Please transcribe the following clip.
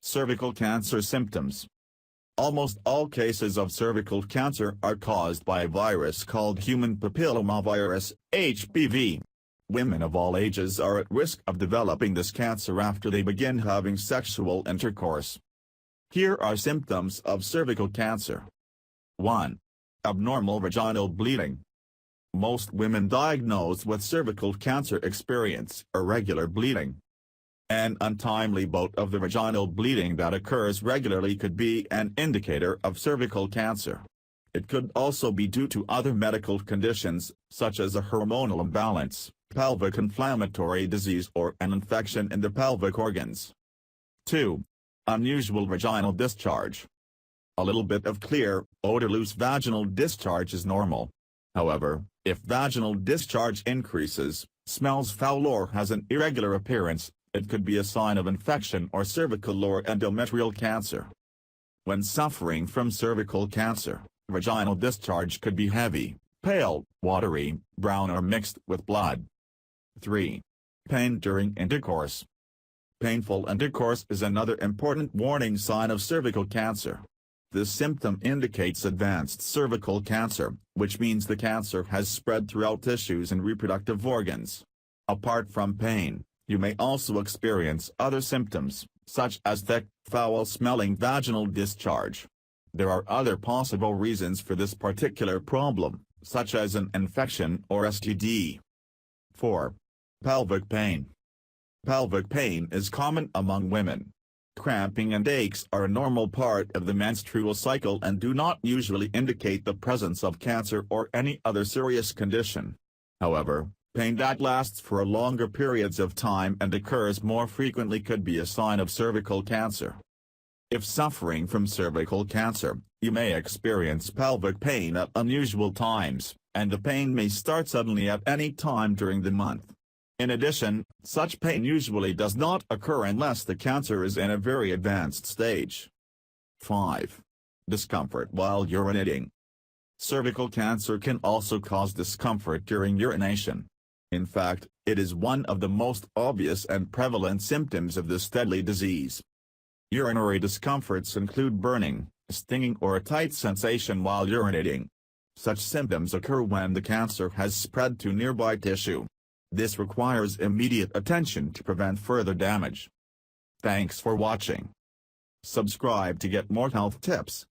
Cervical cancer symptoms. Almost all cases of cervical cancer are caused by a virus called human papillomavirus, HPV. Women of all ages are at risk of developing this cancer after they begin having sexual intercourse. Here are symptoms of cervical cancer. 1. Abnormal vaginal bleeding. Most women diagnosed with cervical cancer experience irregular bleeding. An untimely bout of the vaginal bleeding that occurs regularly could be an indicator of cervical cancer. It could also be due to other medical conditions, such as a hormonal imbalance, pelvic inflammatory disease or an infection in the pelvic organs. 2. Unusual vaginal discharge. A little bit of clear, odorless vaginal discharge is normal. However, if vaginal discharge increases, smells foul or has an irregular appearance, it could be a sign of infection or cervical or endometrial cancer. When suffering from cervical cancer, vaginal discharge could be heavy, pale, watery, brown or mixed with blood. 3. Pain during intercourse. Painful intercourse is another important warning sign of cervical cancer. This symptom indicates advanced cervical cancer, which means the cancer has spread throughout tissues and reproductive organs. Apart from pain, you may also experience other symptoms, such as thick, foul-smelling vaginal discharge. There are other possible reasons for this particular problem, such as an infection or STD. 4. Pelvic pain. Pelvic pain is common among women. Cramping and aches are a normal part of the menstrual cycle and do not usually indicate the presence of cancer or any other serious condition. However, pain that lasts for longer periods of time and occurs more frequently could be a sign of cervical cancer. If suffering from cervical cancer, you may experience pelvic pain at unusual times, and the pain may start suddenly at any time during the month. In addition, such pain usually does not occur unless the cancer is in a very advanced stage. 5. Discomfort while urinating. Cervical cancer can also cause discomfort during urination. In fact, it is one of the most obvious and prevalent symptoms of this deadly disease. Urinary discomforts include burning, stinging or a tight sensation while urinating. Such symptoms occur when the cancer has spread to nearby tissue. This requires immediate attention to prevent further damage. Thanks for watching. Subscribe to get more health tips.